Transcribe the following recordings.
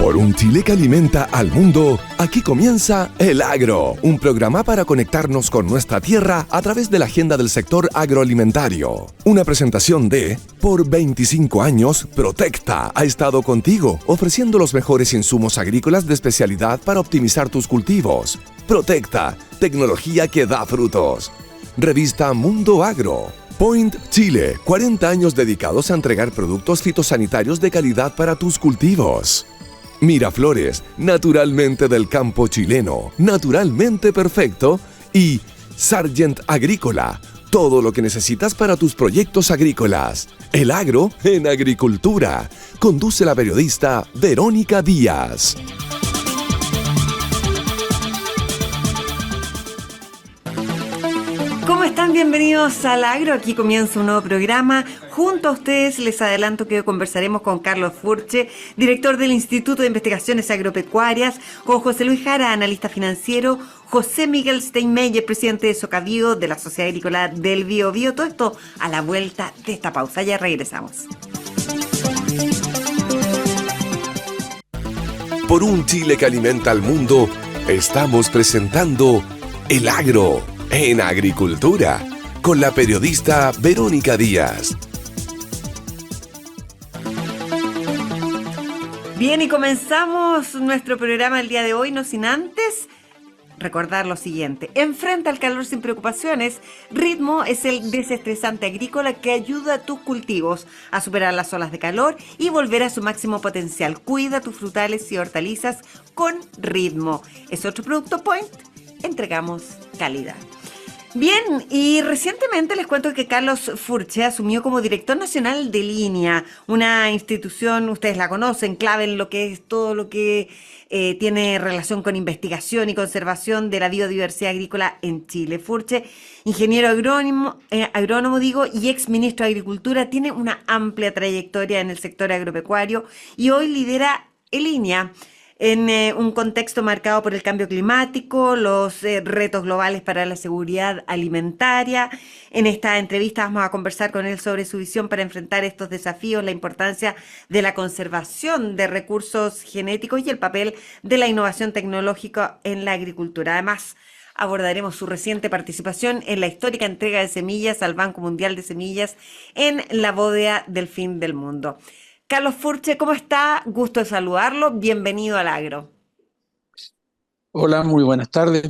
Por un Chile que alimenta al mundo, aquí comienza El Agro, un programa para conectarnos con nuestra tierra a través de la agenda del sector agroalimentario. Una presentación de, por 25 años, Protecta ha estado contigo, ofreciendo los mejores insumos agrícolas de especialidad para optimizar tus cultivos. Protecta, tecnología que da frutos. Revista Mundo Agro. Point Chile, 40 años dedicados a entregar productos fitosanitarios de calidad para tus cultivos. Miraflores, naturalmente del campo chileno, naturalmente perfecto. Y Sargent Agrícola, todo lo que necesitas para tus proyectos agrícolas. El agro en agricultura. Conduce la periodista Verónica Díaz. ¿Cómo están? Bienvenidos al Agro. Aquí comienza un nuevo programa. Junto a ustedes les adelanto que hoy conversaremos con Carlos Furche, director del Instituto de Investigaciones Agropecuarias, con José Luis Jara, analista financiero, José Miguel Steinmeier, presidente de Socabio, de la Sociedad Agrícola del Biobío. Todo esto a la vuelta de esta pausa. Ya regresamos. Por un Chile que alimenta al mundo, estamos presentando El Agro en agricultura, con la periodista Verónica Díaz. Bien, y comenzamos nuestro programa el día de hoy, no sin antes recordar lo siguiente. Enfrenta el calor sin preocupaciones. Ritmo es el desestresante agrícola que ayuda a tus cultivos a superar las olas de calor y volver a su máximo potencial. Cuida tus frutales y hortalizas con Ritmo. Es otro producto Point. Entregamos calidad. Bien, y recientemente les cuento que Carlos Furche asumió como director nacional de Línea, una institución, ustedes la conocen, clave en lo que es todo lo que tiene relación con investigación y conservación de la biodiversidad agrícola en Chile. Furche, ingeniero agrónomo y ex ministro de Agricultura, tiene una amplia trayectoria en el sector agropecuario y hoy lidera Línea. En un contexto marcado por el cambio climático, los retos globales para la seguridad alimentaria. En esta entrevista vamos a conversar con él sobre su visión para enfrentar estos desafíos, la importancia de la conservación de recursos genéticos y el papel de la innovación tecnológica en la agricultura. Además, abordaremos su reciente participación en la histórica entrega de semillas al Banco Mundial de Semillas en la bóveda del fin del mundo. Carlos Furche, ¿cómo está? Gusto de saludarlo. Bienvenido al Agro. Hola, muy buenas tardes.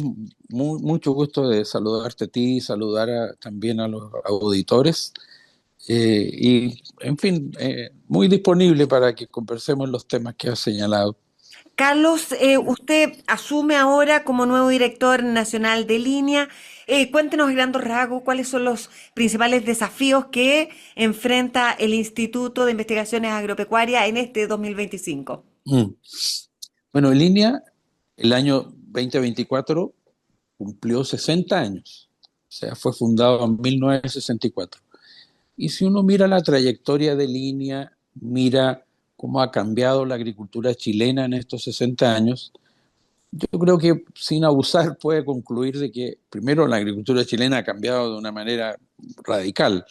Mucho gusto de saludarte a ti, saludar también a los auditores. En fin, muy disponible para que conversemos los temas que has señalado. Carlos, usted asume ahora como nuevo director nacional de Línea. Cuéntenos a grandes rasgos cuáles son los principales desafíos que enfrenta el Instituto de Investigaciones Agropecuarias en este 2025. Bueno, en Línea, el año 2024 cumplió 60 años. O sea, fue fundado en 1964. Y si uno mira la trayectoria de Línea, mira cómo ha cambiado la agricultura chilena en estos 60 años, yo creo que sin abusar puede concluir de que primero la agricultura chilena ha cambiado de una manera radical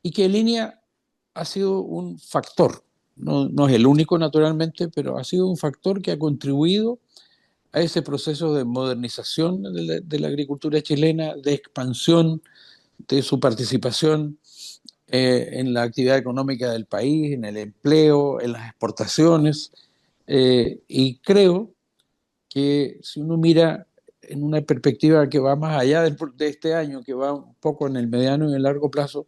y que Línea ha sido un factor, no es el único naturalmente, pero ha sido un factor que ha contribuido a ese proceso de modernización de la agricultura chilena, de expansión de su participación en la actividad económica del país, en el empleo, en las exportaciones, y creo que si uno mira en una perspectiva que va más allá de este año, que va un poco en el mediano y el largo plazo,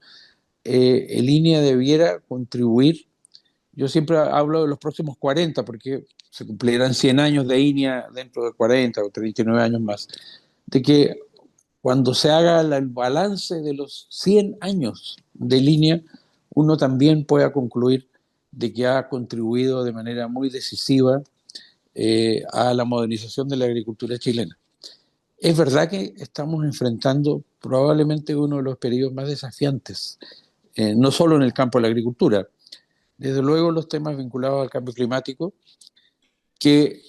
Línea debiera contribuir. Yo siempre hablo de los próximos 40, porque se cumplirán 100 años de Línea dentro de 40 o 39 años más, de que cuando se haga el balance de los 100 años de Línea, uno también pueda concluir de que ha contribuido de manera muy decisiva a la modernización de la agricultura chilena. Es verdad que estamos enfrentando probablemente uno de los periodos más desafiantes, no solo en el campo de la agricultura, desde luego los temas vinculados al cambio climático, que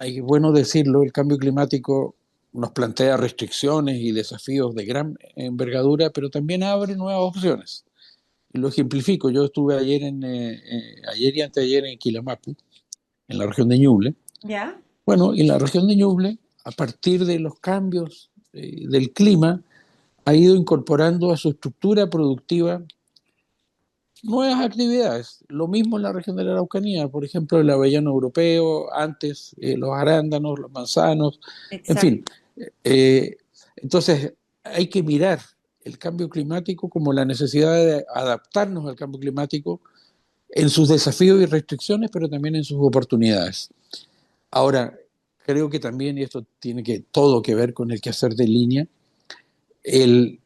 hay bueno decirlo, el cambio climático nos plantea restricciones y desafíos de gran envergadura, pero también abre nuevas opciones. Y lo ejemplifico, yo estuve ayer y anteayer en Quilamapu, en la región de Ñuble. ¿Ya? Bueno, y la región de Ñuble, a partir de los cambios del clima, ha ido incorporando a su estructura productiva nuevas actividades. Lo mismo en la región de la Araucanía, por ejemplo, el avellano europeo, antes los arándanos, los manzanos, en fin. Exacto. Eh, entonces, hay que mirar el cambio climático como la necesidad de adaptarnos al cambio climático en sus desafíos y restricciones, pero también en sus oportunidades. Ahora, creo que también, y esto tiene todo que ver con el quehacer de línea, el,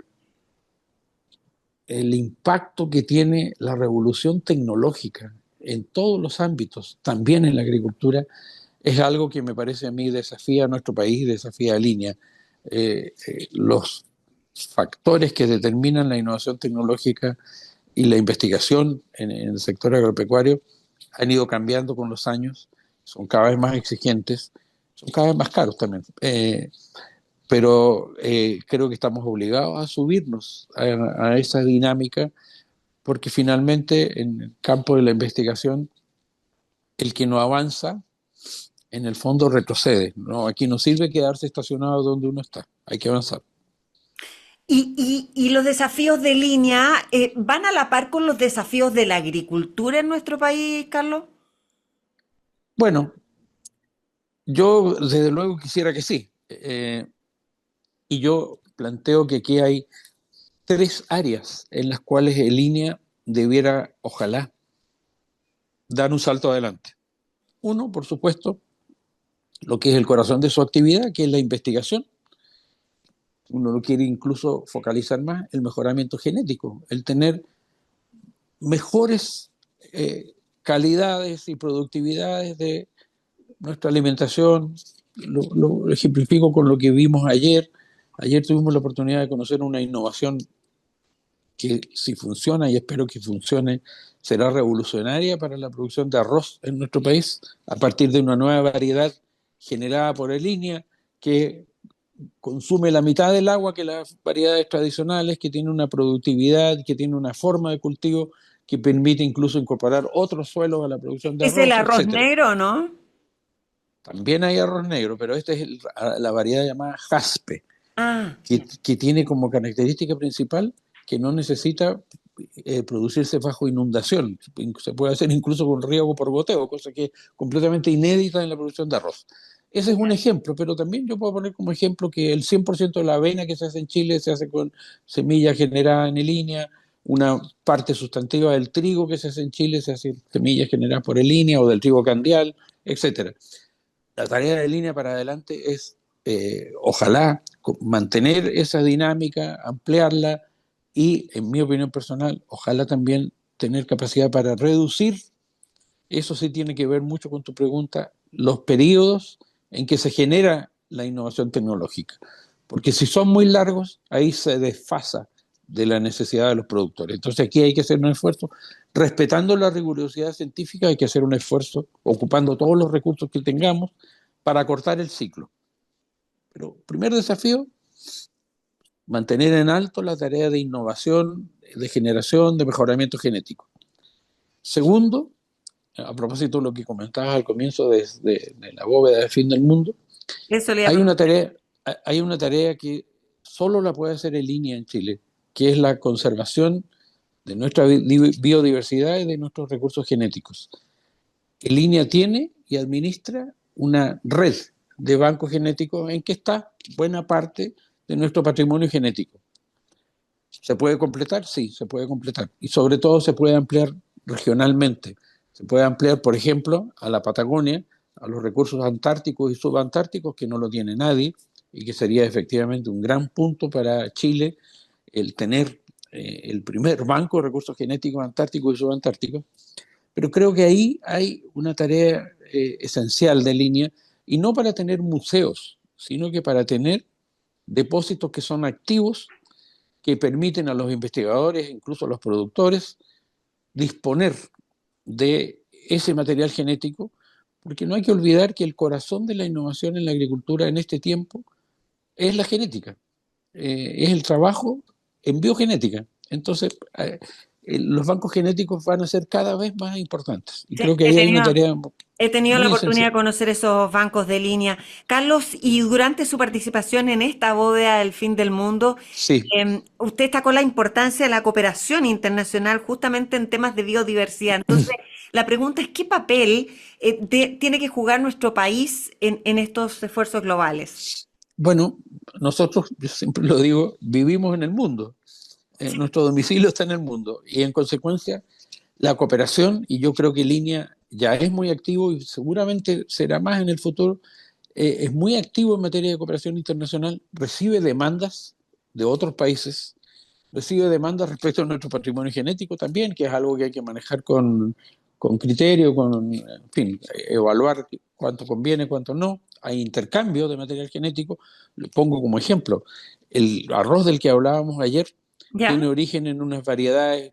el impacto que tiene la revolución tecnológica en todos los ámbitos, también en la agricultura, es algo que me parece a mí desafía a nuestro país, desafía a línea. Los factores que determinan la innovación tecnológica y la investigación en el sector agropecuario han ido cambiando con los años, son cada vez más exigentes, son cada vez más caros también. Pero creo que estamos obligados a subirnos a esa dinámica porque finalmente en el campo de la investigación el que no avanza en el fondo retrocede, ¿no? Aquí no sirve quedarse estacionado donde uno está, hay que avanzar. Y los desafíos de línea van a la par con los desafíos de la agricultura en nuestro país, Carlos. Bueno, yo desde luego quisiera que sí, y yo planteo que aquí hay tres áreas en las cuales en línea debiera, ojalá, dar un salto adelante. Uno, por supuesto, lo que es el corazón de su actividad, que es la investigación. Uno lo quiere incluso focalizar más, el mejoramiento genético, el tener mejores calidades y productividades de nuestra alimentación. Lo ejemplifico con lo que vimos ayer. Ayer tuvimos la oportunidad de conocer una innovación que, si funciona, y espero que funcione, será revolucionaria para la producción de arroz en nuestro país, a partir de una nueva variedad generada por Elinia, que consume la mitad del agua que las variedades tradicionales, que tiene una productividad, que tiene una forma de cultivo que permite incluso incorporar otros suelos a la producción de Es el arroz, arroz etcétera. negro, ¿no? También hay arroz negro, pero esta es la variedad llamada jaspe, Ah, ya. que tiene como característica principal que no necesita producirse bajo inundación. Se puede hacer incluso con riego por goteo, cosa que es completamente inédita en la producción de arroz. Ese es un Ya. ejemplo, pero también yo puedo poner como ejemplo que el 100% de la avena que se hace en Chile se hace con semilla generada en línea, una parte sustantiva del trigo que se hace en Chile se hace semillas generadas por línea o del trigo candial, etcétera. La tarea de línea para adelante es, ojalá, mantener esa dinámica, ampliarla y, en mi opinión personal, ojalá también tener capacidad para reducir, eso sí tiene que ver mucho con tu pregunta, los periodos en que se genera la innovación tecnológica. Porque si son muy largos, ahí se desfasa de la necesidad de los productores. Entonces aquí hay que hacer un esfuerzo, respetando la rigurosidad científica, hay que hacer un esfuerzo, ocupando todos los recursos que tengamos para acortar el ciclo. Pero primer desafío, mantener en alto la tarea de innovación, de generación, de mejoramiento genético. Segundo, a propósito de lo que comentabas al comienzo de la bóveda de fin del mundo, Eso le iba a hay una preguntar. tarea, hay una tarea que solo la puede hacer en línea en Chile, que es la conservación de nuestra biodiversidad y de nuestros recursos genéticos. En línea tiene y administra una red de bancos genéticos en que está buena parte de nuestro patrimonio genético. ¿Se puede completar? Sí, se puede completar. Y sobre todo se puede ampliar regionalmente. Se puede ampliar, por ejemplo, a la Patagonia, a los recursos antárticos y subantárticos que no lo tiene nadie y que sería efectivamente un gran punto para Chile el tener el primer banco de recursos genéticos antárticos y subantárticos. Pero creo que ahí hay una tarea esencial de línea, y no para tener museos, sino que para tener depósitos que son activos, que permiten a los investigadores, incluso a los productores, disponer de ese material genético, porque no hay que olvidar que el corazón de la innovación en la agricultura en este tiempo es la genética, es el trabajo en biogenética. Entonces, los bancos genéticos van a ser cada vez más importantes. Y Sí, creo que ahí hay una tarea. He tenido la muy oportunidad de esencial. conocer esos bancos de línea. Carlos, y durante su participación en esta bóveda del fin del mundo, Sí, usted destacó la importancia de la cooperación internacional justamente en temas de biodiversidad. Entonces, la pregunta es, ¿qué papel tiene que jugar nuestro país en estos esfuerzos globales? bueno, nosotros, yo siempre lo digo, vivimos en el mundo. Nuestro domicilio está en el mundo y en consecuencia la cooperación, y yo creo que Línea ya es muy activo y seguramente será más en el futuro, es muy activo en materia de cooperación internacional, recibe demandas de otros países, recibe demandas respecto a nuestro patrimonio genético también, que es algo que hay que manejar con criterio, en fin, evaluar cuánto conviene, cuánto no. Hay intercambio de material genético. Le pongo como ejemplo, el arroz del que hablábamos ayer tiene ¿Ya? origen en unas variedades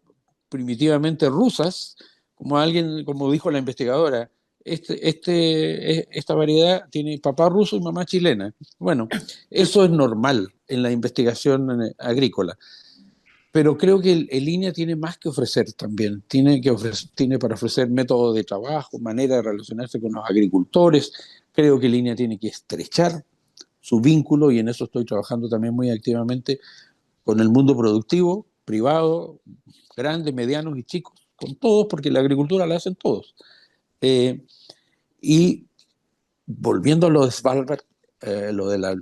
primitivamente rusas, como dijo la investigadora, esta variedad tiene papá ruso y mamá chilena. Bueno, eso es normal en la investigación agrícola, pero creo que el línea tiene más que ofrecer también. Tiene para ofrecer métodos de trabajo, manera de relacionarse con los agricultores. Creo que línea tiene que estrechar su vínculo, y en eso estoy trabajando también muy activamente, con el mundo productivo, privado, grandes, medianos y chicos, con todos, porque la agricultura la hacen todos. Eh, y volviendo a lo de Svalbard, lo de la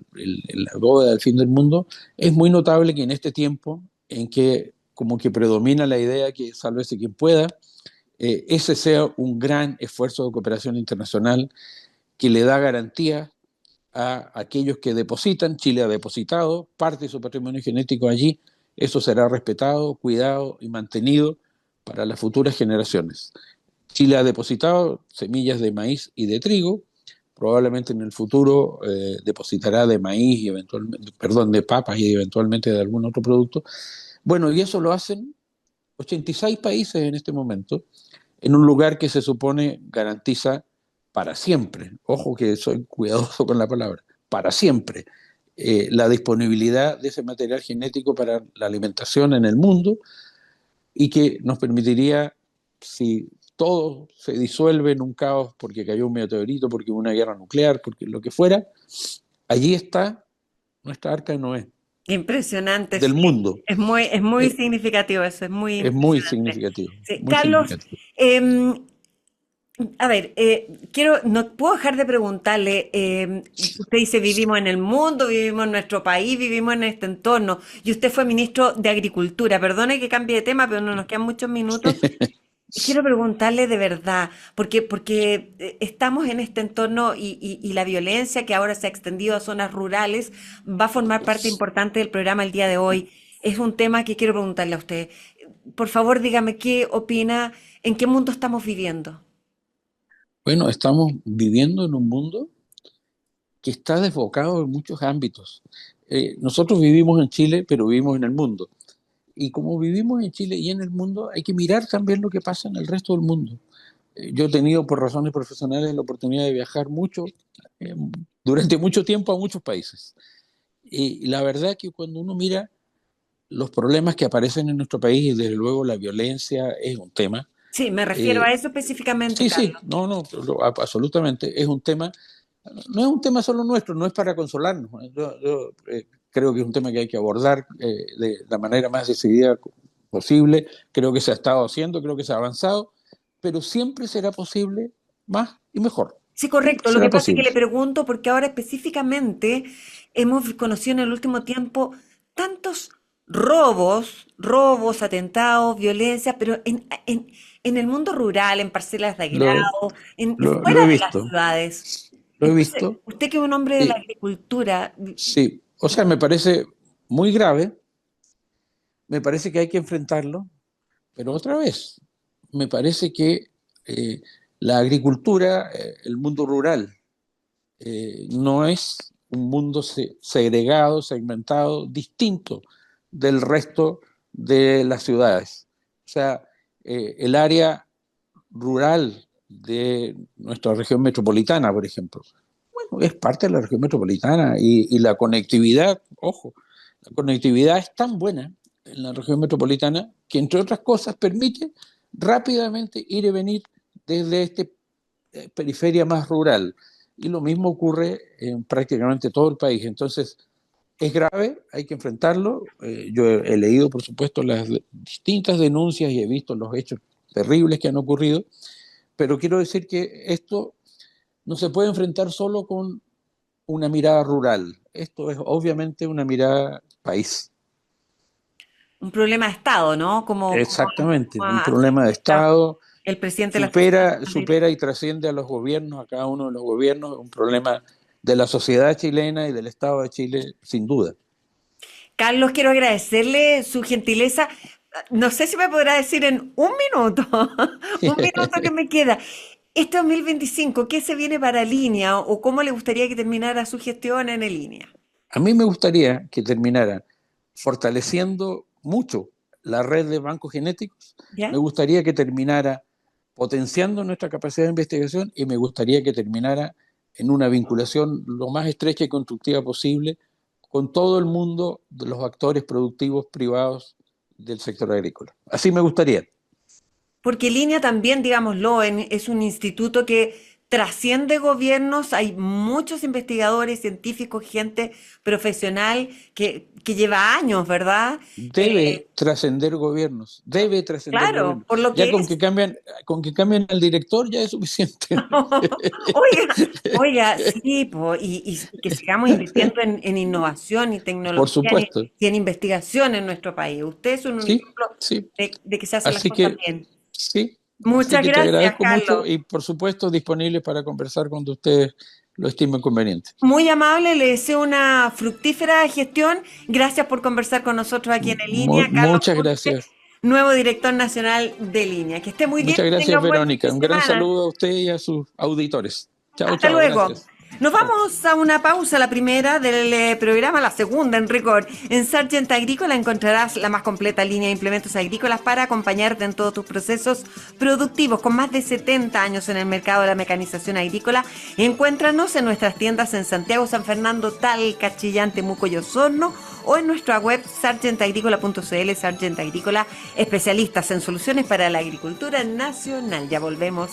bóveda del fin del mundo, es muy notable que en este tiempo en que como que predomina la idea que sálvese quien pueda, ese sea un gran esfuerzo de cooperación internacional que le da garantía a aquellos que depositan. Chile ha depositado parte de su patrimonio genético allí. Eso será respetado, cuidado y mantenido para las futuras generaciones. Chile ha depositado semillas de maíz y de trigo. Probablemente en el futuro depositará de maíz y eventualmente, perdón, de papas y eventualmente de algún otro producto. Bueno, y eso lo hacen 86 países en este momento, en un lugar que se supone garantiza para siempre, ojo que soy cuidadoso con la palabra, para siempre, la disponibilidad de ese material genético para la alimentación en el mundo, y que nos permitiría, si todo se disuelve en un caos porque cayó un meteorito, porque hubo una guerra nuclear, porque lo que fuera, allí está nuestra arca de Noé, Impresionante, del sí. mundo. Es muy Eh, significativo eso, es muy es muy impresionante. significativo, Sí. muy Carlos, significativo. em, a ver, no puedo dejar de preguntarle, usted dice vivimos en el mundo, vivimos en nuestro país, vivimos en este entorno, y usted fue ministro de Agricultura. Perdone que cambie de tema, pero no nos quedan muchos minutos. Quiero preguntarle de verdad, porque estamos en este entorno y la violencia que ahora se ha extendido a zonas rurales va a formar parte importante del programa el día de hoy. Es un tema que quiero preguntarle a usted. Por favor, dígame qué opina, en qué mundo estamos viviendo. Bueno, estamos viviendo en un mundo que está desbocado en muchos ámbitos. Nosotros vivimos en Chile, pero vivimos en el mundo. Y como vivimos en Chile y en el mundo, hay que mirar también lo que pasa en el resto del mundo. Yo he tenido por razones profesionales la oportunidad de viajar mucho, eh, durante mucho tiempo, a muchos países. Y la verdad que cuando uno mira los problemas que aparecen en nuestro país, y desde luego la violencia es un tema. Sí, me refiero a eh, eso específicamente, sí, sí, Carlos. no, no, absolutamente es un tema. No es un tema solo nuestro, no es para consolarnos. Yo creo que es un tema que hay que abordar de la manera más decidida posible. Creo que se ha estado haciendo, creo que se ha avanzado, pero siempre será posible más y mejor. Sí, Siempre correcto. Lo será que pasa es que posible. le pregunto porque ahora específicamente hemos conocido en el último tiempo tantos robos, atentados, violencia, pero en el mundo rural, en parcelas de Lo, agrado, lo fuera he de las visto, ciudades. lo he Entonces, visto. usted que es un hombre de la Y agricultura, sí, o sea, me parece muy grave, me parece que hay que enfrentarlo, pero otra vez, me parece que eh, la agricultura, el mundo rural, no es un mundo segregado, segmentado, distinto del resto de las ciudades. O sea, el área rural de nuestra región metropolitana, por ejemplo, bueno, es parte de la región metropolitana, y la conectividad, ojo, la conectividad es tan buena en la región metropolitana que, entre otras cosas, permite rápidamente ir y venir desde este periferia más rural. Y lo mismo ocurre en prácticamente todo el país. Entonces, es grave, hay que enfrentarlo. Yo he leído, por supuesto, las distintas denuncias y he visto los hechos terribles que han ocurrido, pero quiero decir que esto no se puede enfrentar solo con una mirada rural. Esto es obviamente una mirada país. Un problema de Estado, ¿no? Exactamente, un Ha problema de señalado Estado, el presidente de la supera y trasciende a los gobiernos, a cada uno de los gobiernos, un problema de la sociedad chilena y del Estado de Chile, sin duda. Carlos, quiero agradecerle su gentileza. No sé si me podrá decir en un minuto, un minuto que me queda. Este 2025, ¿qué se viene para Línea o cómo le gustaría que terminara su gestión en Línea? A mí me gustaría que terminara fortaleciendo mucho la red de bancos genéticos, me ¿Ya? gustaría que terminara potenciando nuestra capacidad de investigación y me gustaría que terminara en una vinculación lo más estrecha y constructiva posible con todo el mundo de los actores productivos privados del sector agrícola. Así me gustaría. Porque Línea también, digámoslo, es un instituto que trasciende gobiernos, hay muchos investigadores, científicos, gente profesional que lleva años, ¿verdad? Debe trascender gobiernos, debe trascender Claro, gobiernos. por lo Ya que es. con que cambien al director ya es suficiente. Oiga, oiga, sí, po, y que sigamos invirtiendo en innovación y Por tecnología supuesto, y en investigación en nuestro país. Ustedes son un sí, ejemplo sí. de que se hacen las Así cosas que bien. sí, así Muchas que te gracias, agradezco mucho Carlos. y por supuesto disponible para conversar cuando ustedes lo estimen conveniente. Muy amable, le deseo una fructífera gestión. Gracias por conversar con nosotros aquí en Línea. Carlos Muchas Ponce, gracias. nuevo director nacional de Línea. Que esté muy bien Muchas y tenga gracias, un buen fin Verónica. de Un gran semana. saludo a usted y a sus auditores. Chao, Hasta chao, luego. gracias. Nos Chao. vamos a una pausa, la primera del programa, la segunda en rigor. En Sargent Agrícola encontrarás la más completa línea de implementos agrícolas para acompañarte en todos tus procesos productivos. Con más de 70 años en el mercado de la mecanización agrícola, encuéntranos en nuestras tiendas en Santiago, San Fernando, Talca, Chillán, Temuco y Osorno o en nuestra web sargentagrícola.cl. Sargent Agrícola, especialistas en soluciones para la agricultura nacional. Ya volvemos.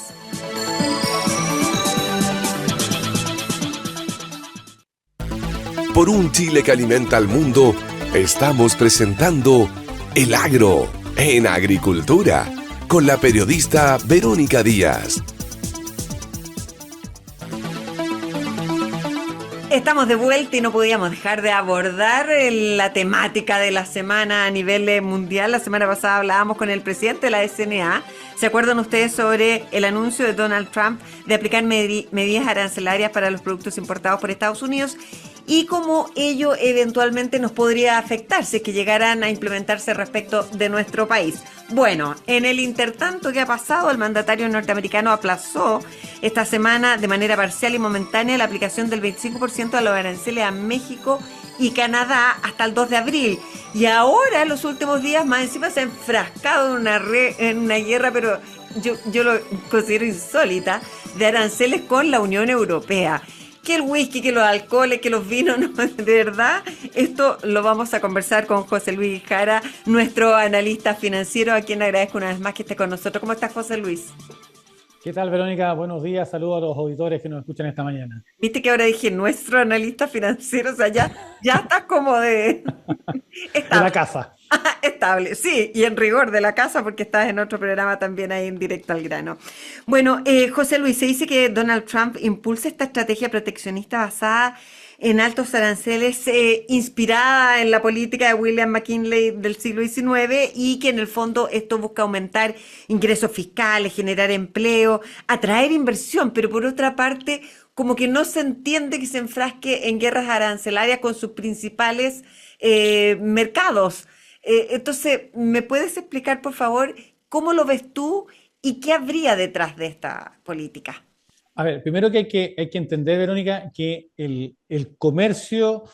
Por un Chile que alimenta al mundo, estamos presentando El Agro en Agricultura con la periodista Verónica Díaz. Estamos de vuelta y no podíamos dejar de abordar la temática de la semana a nivel mundial. La semana pasada hablábamos con el presidente de la SNA. ¿Se acuerdan ustedes sobre el anuncio de Donald Trump de aplicar medidas arancelarias para los productos importados por Estados Unidos? Y cómo ello eventualmente nos podría afectar si es que llegaran a implementarse respecto de nuestro país. Bueno, en el intertanto que ha pasado, el mandatario norteamericano aplazó esta semana de manera parcial y momentánea la aplicación del 25% de los aranceles a México y Canadá hasta el 2 de abril. Y ahora, en los últimos días, más encima se ha enfrascado en una guerra, pero yo lo considero insólita, de aranceles con la Unión Europea. Que el whisky, que los alcoholes, que los vinos, no, de verdad, esto lo vamos a conversar con José Luis Jara, nuestro analista financiero, a quien agradezco una vez más que esté con nosotros. ¿Cómo estás, José Luis? ¿Qué tal, Verónica? Buenos días, saludos a los auditores que nos escuchan esta mañana. Viste que ahora dije nuestro analista financiero, o sea, ya estás como de... De la casa. Estable, sí, y en rigor de la casa porque estás en otro programa también ahí en Directo al Grano. Bueno, José Luis, se dice que Donald Trump impulsa esta estrategia proteccionista basada en altos aranceles, inspirada en la política de William McKinley del siglo XIX y que en el fondo esto busca aumentar ingresos fiscales, generar empleo, atraer inversión, pero por otra parte como que no se entiende que se enfrasque en guerras arancelarias con sus principales mercados. Entonces, ¿me puedes explicar, por favor, cómo lo ves tú y qué habría detrás de esta política? A ver, primero que hay que entender, Verónica, que el comercio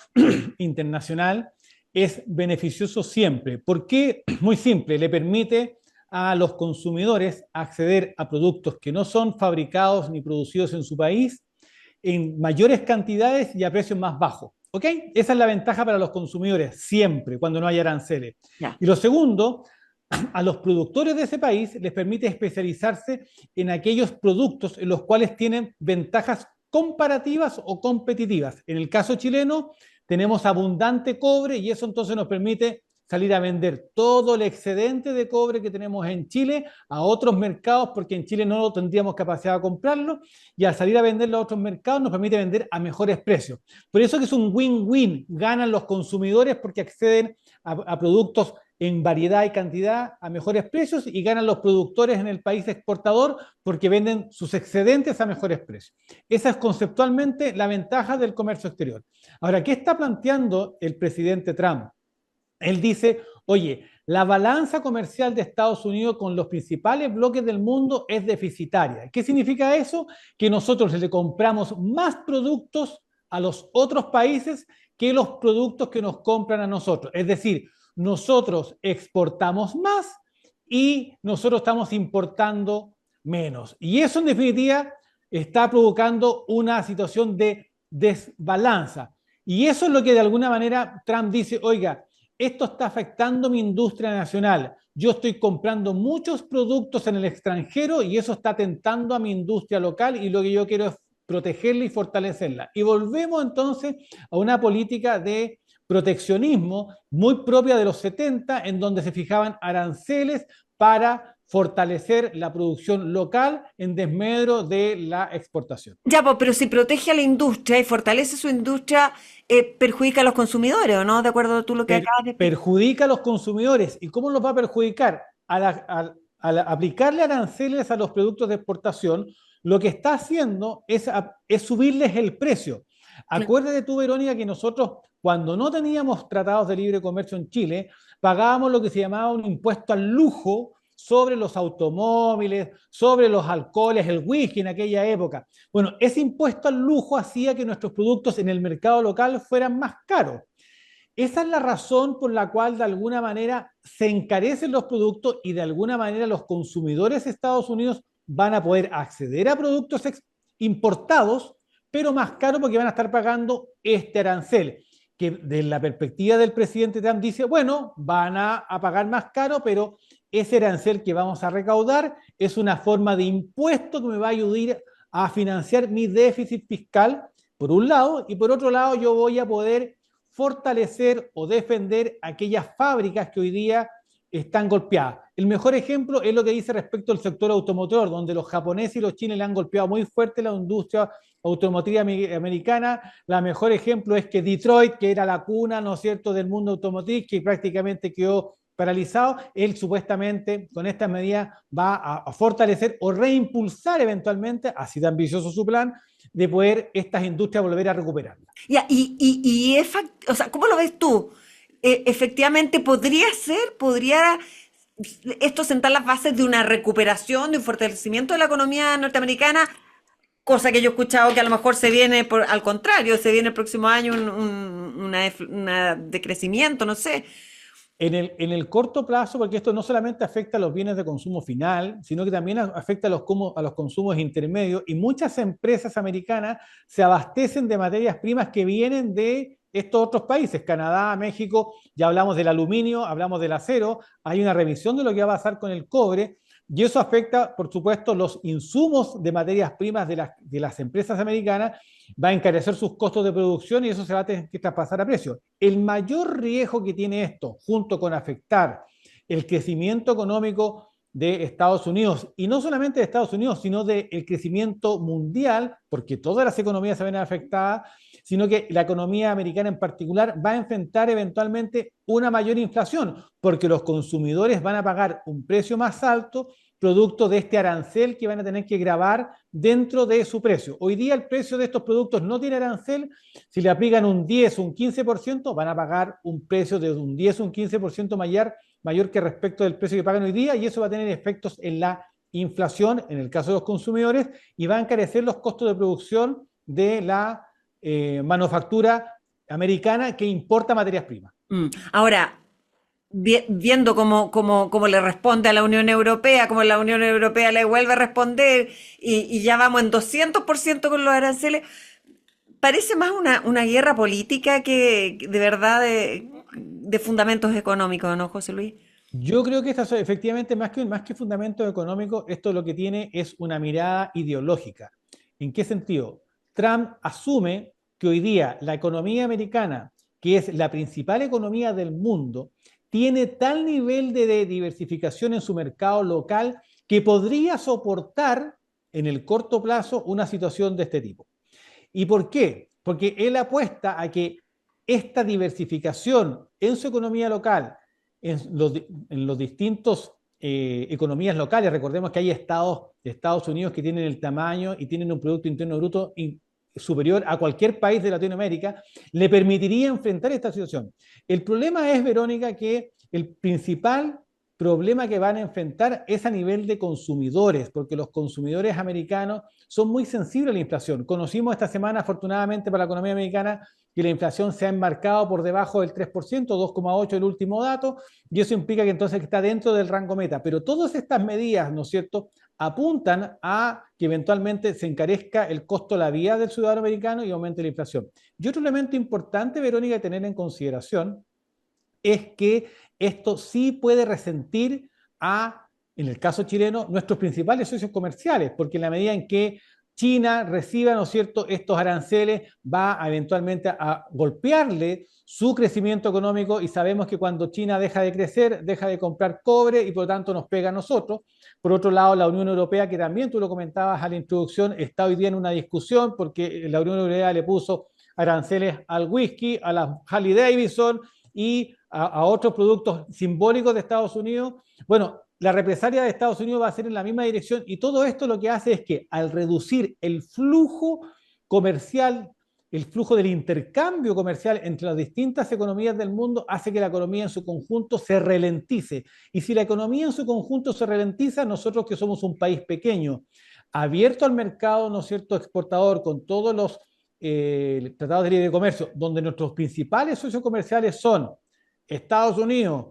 internacional es beneficioso siempre. ¿Por qué? Muy simple, le permite a los consumidores acceder a productos que no son fabricados ni producidos en su país en mayores cantidades y a precios más bajos. ¿Ok? Esa es la ventaja para los consumidores, siempre, cuando no hay aranceles. Ya. Y lo segundo, a los productores de ese país les permite especializarse en aquellos productos en los cuales tienen ventajas comparativas o competitivas. En el caso chileno, tenemos abundante cobre y eso entonces nos permite salir a vender todo el excedente de cobre que tenemos en Chile a otros mercados, porque en Chile no lo tendríamos capacidad de comprarlo, y al salir a venderlo a otros mercados nos permite vender a mejores precios. Por eso que es un win-win, ganan los consumidores porque acceden a productos en variedad y cantidad a mejores precios, y ganan los productores en el país exportador porque venden sus excedentes a mejores precios. Esa es conceptualmente la ventaja del comercio exterior. Ahora, ¿qué está planteando el presidente Trump? Él dice, oye, la balanza comercial de Estados Unidos con los principales bloques del mundo es deficitaria. ¿Qué significa eso? Que nosotros le compramos más productos a los otros países que los productos que nos compran a nosotros. Es decir, nosotros exportamos más y nosotros estamos importando menos. Y eso en definitiva está provocando una situación de desbalanza. Y eso es lo que de alguna manera Trump dice, oiga, esto está afectando mi industria nacional. Yo estoy comprando muchos productos en el extranjero y eso está atentando a mi industria local y lo que yo quiero es protegerla y fortalecerla. Y volvemos entonces a una política de proteccionismo muy propia de los 70, en donde se fijaban aranceles para fortalecer la producción local en desmedro de la exportación. Ya, pues, pero si protege a la industria y fortalece su industria, perjudica a los consumidores, ¿o no? De acuerdo a tú lo que acabas de explicar. Perjudica a los consumidores. ¿Y cómo los va a perjudicar? Al aplicarle aranceles a los productos de exportación, lo que está haciendo es subirles el precio. Acuérdate tú, Verónica, que nosotros, cuando no teníamos tratados de libre comercio en Chile, pagábamos lo que se llamaba un impuesto al lujo sobre los automóviles, sobre los alcoholes, el whisky en aquella época. Bueno, ese impuesto al lujo hacía que nuestros productos en el mercado local fueran más caros. Esa es la razón por la cual de alguna manera se encarecen los productos y de alguna manera los consumidores de Estados Unidos van a poder acceder a productos importados, pero más caros porque van a estar pagando este arancel, que de la perspectiva del presidente Trump dice, bueno, van a pagar más caro, pero ese arancel que vamos a recaudar es una forma de impuesto que me va a ayudar a financiar mi déficit fiscal, por un lado, y por otro lado yo voy a poder fortalecer o defender aquellas fábricas que hoy día están golpeadas. El mejor ejemplo es lo que dice respecto al sector automotor, donde los japoneses y los chinos le han golpeado muy fuerte la industria automotriz americana. La mejor ejemplo es que Detroit, que era la cuna, ¿no es cierto?, del mundo automotriz, que prácticamente quedó paralizado, él supuestamente con estas medidas va a fortalecer o reimpulsar eventualmente, así de ambicioso su plan, de poder estas industrias volver a recuperarlas. Ya, o sea, ¿cómo lo ves tú? Efectivamente, podría esto sentar las bases de una recuperación, de un fortalecimiento de la economía norteamericana, cosa que yo he escuchado que a lo mejor se viene, al contrario, se viene el próximo año una decrecimiento, no sé. En el corto plazo, porque esto no solamente afecta a los bienes de consumo final, sino que también afecta a los consumos intermedios, y muchas empresas americanas se abastecen de materias primas que vienen de estos otros países, Canadá, México, ya hablamos del aluminio, hablamos del acero, hay una revisión de lo que va a pasar con el cobre, y eso afecta, por supuesto, los insumos de materias primas de las empresas americanas, va a encarecer sus costos de producción y eso se va a tener que traspasar a precio. El mayor riesgo que tiene esto, junto con afectar el crecimiento económico de Estados Unidos, y no solamente de Estados Unidos, sino del crecimiento mundial, porque todas las economías se ven afectadas, sino que la economía americana en particular va a enfrentar eventualmente una mayor inflación, porque los consumidores van a pagar un precio más alto producto de este arancel que van a tener que gravar dentro de su precio. Hoy día el precio de estos productos no tiene arancel, si le aplican un 10 o un 15%, van a pagar un precio de un 10 o un 15% mayor que respecto del precio que pagan hoy día, y eso va a tener efectos en la inflación, en el caso de los consumidores, y va a encarecer los costos de producción de la manufactura americana que importa materias primas. Ahora, viendo cómo le responde a la Unión Europea, cómo la Unión Europea le vuelve a responder, y ya vamos en 200% con los aranceles, parece más una guerra política que de verdad de fundamentos económicos, ¿no, José Luis? Yo creo que esto efectivamente, más que fundamento económico, esto lo que tiene es una mirada ideológica. ¿En qué sentido? Trump asume que hoy día la economía americana, que es la principal economía del mundo, tiene tal nivel de diversificación en su mercado local que podría soportar en el corto plazo una situación de este tipo. ¿Y por qué? Porque él apuesta a que esta diversificación en su economía local, en los distintos economías locales, recordemos que hay estados de Estados Unidos que tienen el tamaño y tienen un Producto Interno Bruto superior a cualquier país de Latinoamérica, le permitiría enfrentar esta situación. El problema es, Verónica, que el principal problema que van a enfrentar es a nivel de consumidores, porque los consumidores americanos son muy sensibles a la inflación. Conocimos esta semana, afortunadamente para la economía americana, que la inflación se ha enmarcado por debajo del 3%, 2,8% el último dato, y eso implica que entonces está dentro del rango meta. Pero todas estas medidas, ¿no es cierto?, apuntan a que eventualmente se encarezca el costo de la vida del ciudadano americano y aumente la inflación. Y otro elemento importante, Verónica, de tener en consideración es que esto sí puede resentir a, en el caso chileno, nuestros principales socios comerciales, porque en la medida en que China reciba, ¿no es cierto?, estos aranceles, va a eventualmente a golpearle su crecimiento económico y sabemos que cuando China deja de crecer, deja de comprar cobre y por lo tanto nos pega a nosotros. Por otro lado, la Unión Europea, que también tú lo comentabas a la introducción, está hoy día en una discusión porque la Unión Europea le puso aranceles al whisky, a la Harley Davidson y a otros productos simbólicos de Estados Unidos. Bueno, la represalia de Estados Unidos va a ser en la misma dirección y todo esto lo que hace es que al reducir el flujo comercial, el flujo del intercambio comercial entre las distintas economías del mundo, hace que la economía en su conjunto se ralentice. Y si la economía en su conjunto se ralentiza, nosotros que somos un país pequeño, abierto al mercado, ¿no es cierto?, exportador, con todos los tratados de libre comercio, donde nuestros principales socios comerciales son Estados Unidos,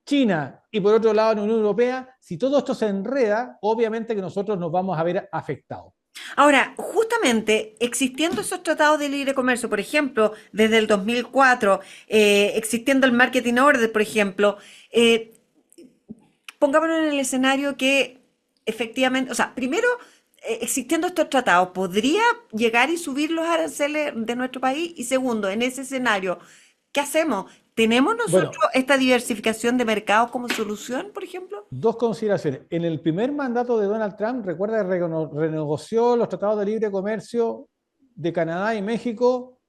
China y por otro lado la Unión Europea, si todo esto se enreda, obviamente que nosotros nos vamos a ver afectados. Ahora, justamente existiendo esos tratados de libre comercio, por ejemplo, desde el 2004, existiendo el Marketing Order, por ejemplo, eh, pongámonos en el escenario que efectivamente, o sea, primero, existiendo estos tratados, ¿podría llegar y subir los aranceles de nuestro país? Y segundo, en ese escenario, ¿qué hacemos? ¿Tenemos nosotros Bueno, esta diversificación de mercados como solución, por ejemplo? dos consideraciones. En el primer mandato de Donald Trump, recuerda que renegoció los tratados de libre comercio de Canadá y México,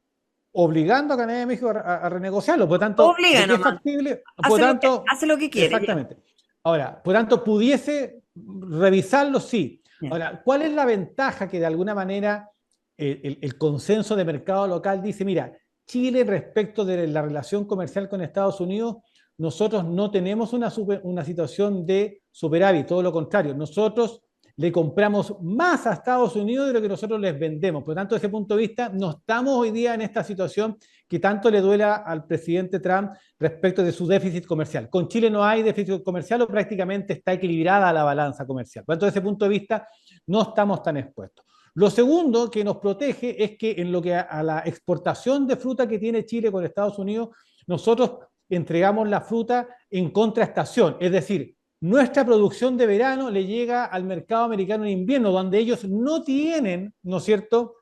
obligando a Canadá y México a renegociarlo. Por tanto, de Obliga que es nomás, factible, por tanto, hace lo que quiere, ya. exactamente. Ahora, por tanto, pudiese revisarlo, sí. Ya. Ahora, ¿cuál es la ventaja que de alguna manera el consenso de mercado local dice, mira, Chile respecto de la relación comercial con Estados Unidos, nosotros no tenemos una situación de superávit, todo lo contrario, nosotros le compramos más a Estados Unidos de lo que nosotros les vendemos. Por lo tanto, desde ese punto de vista, no estamos hoy día en esta situación que tanto le duela al presidente Trump respecto de su déficit comercial. Con Chile no hay déficit comercial o prácticamente está equilibrada la balanza comercial. Por lo tanto, desde ese punto de vista, no estamos tan expuestos. Lo segundo que nos protege es que en lo que a la exportación de fruta que tiene Chile con Estados Unidos, nosotros entregamos la fruta en contraestación, es decir, nuestra producción de verano le llega al mercado americano en invierno, donde ellos no tienen, ¿no es cierto?,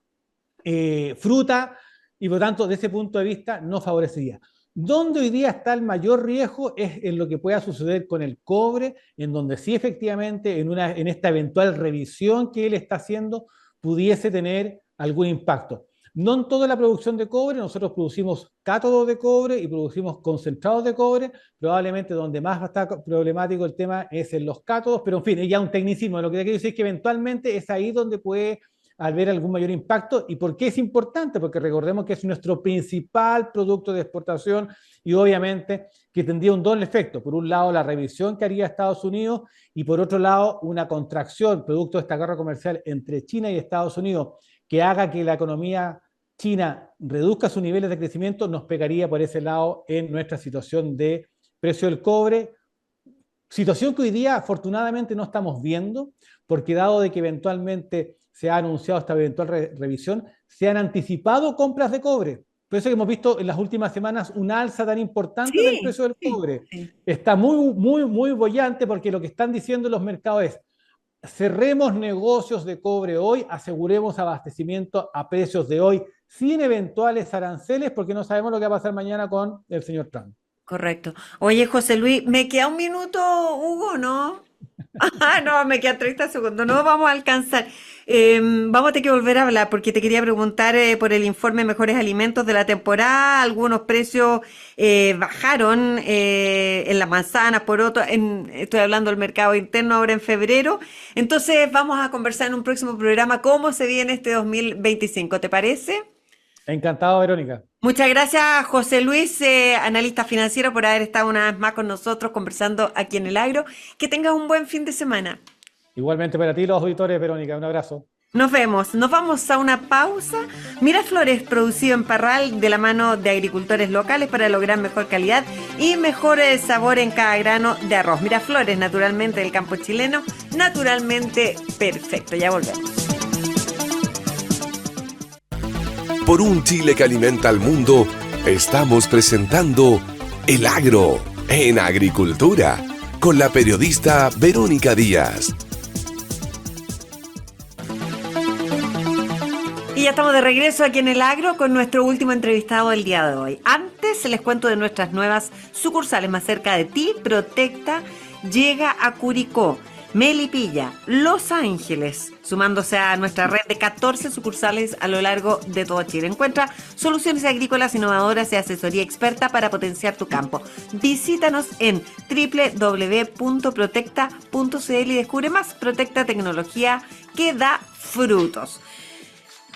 fruta y por lo tanto, desde ese punto de vista, no favorecería. Donde hoy día está el mayor riesgo es en lo que pueda suceder con el cobre, en donde sí efectivamente en esta eventual revisión que él está haciendo pudiese tener algún impacto. No en toda la producción de cobre, nosotros producimos cátodos de cobre y producimos concentrados de cobre, probablemente donde más está problemático el tema es en los cátodos, pero en fin, es ya un tecnicismo. Lo que quiero decir es que eventualmente es ahí donde puede haber algún mayor impacto. ¿Y por qué es importante? Porque recordemos que es nuestro principal producto de exportación y obviamente que tendría un doble efecto. Por un lado, la revisión que haría Estados Unidos y por otro lado, una contracción producto de esta guerra comercial entre China y Estados Unidos que haga que la economía china reduzca sus niveles de crecimiento, nos pegaría por ese lado en nuestra situación de precio del cobre, situación que hoy día afortunadamente no estamos viendo, porque dado de que eventualmente se ha anunciado esta eventual revisión, se han anticipado compras de cobre. Por eso que hemos visto en las últimas semanas una alza tan importante del Sí, precio del sí, cobre. sí. Está muy, muy, muy bollante porque lo que están diciendo los mercados es: cerremos negocios de cobre hoy, aseguremos abastecimiento a precios de hoy, sin eventuales aranceles, porque no sabemos lo que va a pasar mañana con el señor Trump. Correcto. Oye, José Luis, me queda un minuto, Hugo, ¿no? Ah, no, me quedan 30 segundos, no vamos a alcanzar. Vamos a tener que volver a hablar porque te quería preguntar por el informe Mejores Alimentos de la temporada. Algunos precios bajaron en las manzanas, por otro, estoy hablando del mercado interno ahora en febrero. Entonces vamos a conversar en un próximo programa cómo se viene este 2025. ¿Te parece? Encantado, Verónica. Muchas gracias, José Luis, analista financiero, por haber estado una vez más con nosotros conversando aquí en el Agro. Que tengas un buen fin de semana. Igualmente para ti, los auditores, Verónica, un abrazo. Nos vemos, nos vamos a una pausa. Miraflores, producido en Parral de la mano de agricultores locales para lograr mejor calidad y mejor sabor en cada grano de arroz. Miraflores, naturalmente del campo chileno, naturalmente perfecto. Ya volvemos. Por un Chile que alimenta al mundo, estamos presentando El Agro en Agricultura con la periodista Verónica Díaz. Y ya estamos de regreso aquí en el Agro con nuestro último entrevistado del día de hoy. Antes les cuento de nuestras nuevas sucursales más cerca de ti. Protecta llega a Curicó, Melipilla, Los Ángeles, sumándose a nuestra red de 14 sucursales a lo largo de todo Chile. Encuentra soluciones agrícolas innovadoras y asesoría experta para potenciar tu campo. Visítanos en www.protecta.cl y descubre más. Protecta, tecnología que da frutos.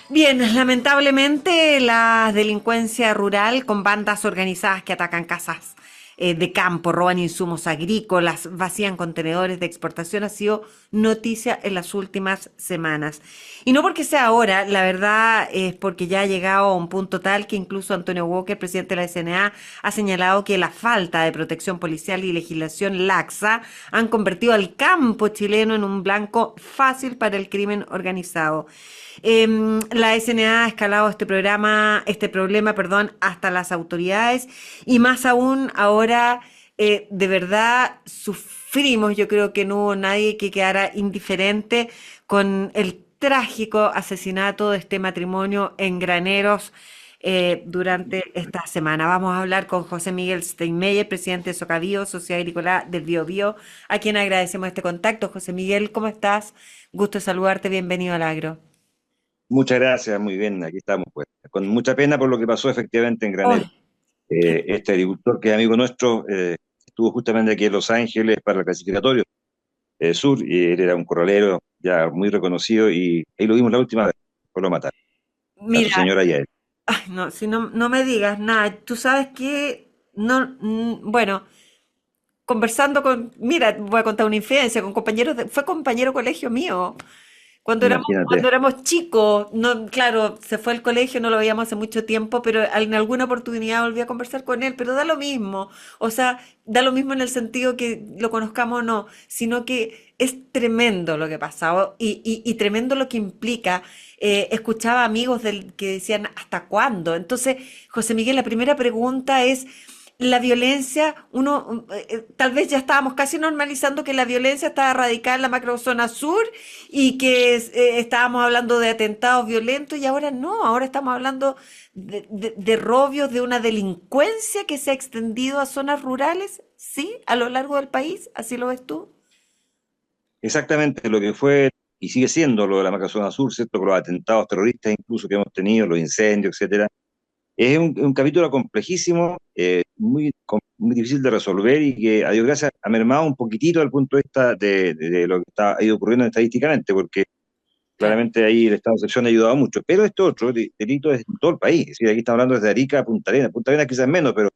Bien, lamentablemente la delincuencia rural con bandas organizadas que atacan casas de campo, roban insumos agrícolas, vacían contenedores de exportación ha sido noticia en las últimas semanas. Y no porque sea ahora, la verdad es porque ya ha llegado a un punto tal que incluso Antonio Walker, presidente de la SNA, ha señalado que la falta de protección policial y legislación laxa han convertido al campo chileno en un blanco fácil para el crimen organizado. La SNA ha escalado este problema, hasta las autoridades y más aún ahora de verdad sufrimos. Yo creo que no hubo nadie que quedara indiferente con el trágico asesinato de este matrimonio en Graneros durante esta semana. Vamos a hablar con José Miguel Steinmeier, presidente de Socavío, Sociedad Agrícola del Biobío, a quien agradecemos este contacto. José Miguel, ¿cómo estás? Gusto saludarte, bienvenido al Agro. Muchas gracias, muy bien, aquí estamos, pues. Con mucha pena por lo que pasó efectivamente en Granero. Ay, qué- Este agricultor que es amigo nuestro estuvo justamente aquí en Los Ángeles para el clasificatorio sur y él era un corralero ya muy reconocido y ahí lo vimos la última vez, pues lo mataron, a su Mira, señora y a él. ay, no, si no, no me digas nada, tú sabes que, no, bueno, conversando mira, voy a contar una infidencia, con compañeros, fue compañero de colegio mío. Cuando Imagínate. éramos chicos, no, claro, se fue al colegio, no lo veíamos hace mucho tiempo, pero en alguna oportunidad volví a conversar con él, pero da lo mismo, o sea, da lo mismo en el sentido que lo conozcamos o no, sino que es tremendo lo que pasaba y tremendo lo que implica. Escuchaba amigos que decían, ¿hasta cuándo? Entonces, José Miguel, la primera pregunta es, la violencia, tal vez ya estábamos casi normalizando que la violencia estaba radicada en la macrozona sur y que estábamos hablando de atentados violentos y ahora no, ahora estamos hablando de robios, de una delincuencia que se ha extendido a zonas rurales, ¿sí? A lo largo del país, ¿así lo ves tú? Exactamente lo que fue y sigue siendo lo de la Macazona Sur, ¿cierto? Con los atentados terroristas incluso que hemos tenido, los incendios, etcétera. Es un capítulo complejísimo, muy difícil de resolver y que, a Dios gracias, ha mermado un poquitito desde el punto de vista de lo que ha ido ocurriendo estadísticamente, porque Claro. claramente ahí el estado de excepción ha ayudado mucho. Pero este otro delito es en todo el país. Es decir, aquí estamos hablando desde Arica a Punta Arenas. Punta Arenas quizás menos, pero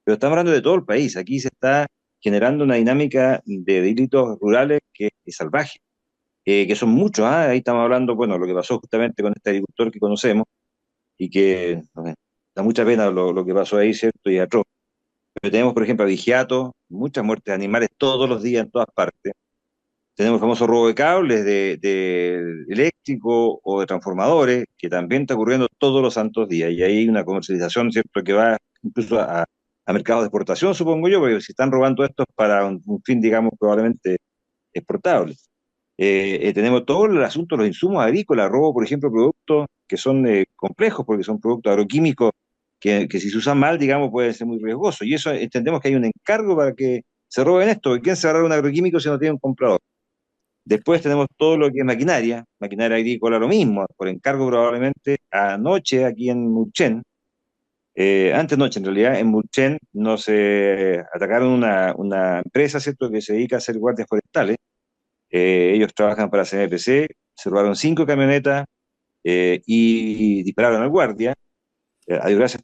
estamos hablando de todo el país. Aquí se está generando una dinámica de delitos rurales que es salvaje, que son muchos. Ahí estamos hablando, bueno, lo que pasó justamente con este agricultor que conocemos y que da mucha pena lo que pasó ahí, ¿cierto? Y atroz. Pero tenemos, por ejemplo, a Vigiato, muchas muertes de animales todos los días en todas partes. Tenemos el famoso robo de cables, de eléctrico o de transformadores, que también está ocurriendo todos los santos días. Y hay una comercialización, ¿cierto?, que va incluso a mercados de exportación, supongo yo, porque si están robando esto es para un fin, digamos, probablemente exportable. Tenemos todo el asunto de los insumos agrícolas, robo, por ejemplo, productos que son complejos, porque son productos agroquímicos que si se usan mal, digamos, pueden ser muy riesgosos. Y eso entendemos que hay un encargo para que se roben esto. ¿Quién se va a robar un agroquímico si no tiene un comprador? Después tenemos todo lo que es maquinaria agrícola, lo mismo, por encargo probablemente. Anoche aquí en Mulchen, antenoche en realidad, en Mulchen nos atacaron una empresa, ¿cierto?, que se dedica a hacer guardias forestales. Ellos trabajan para CNPC, se robaron 5 camionetas y dispararon al guardia. A Dios gracias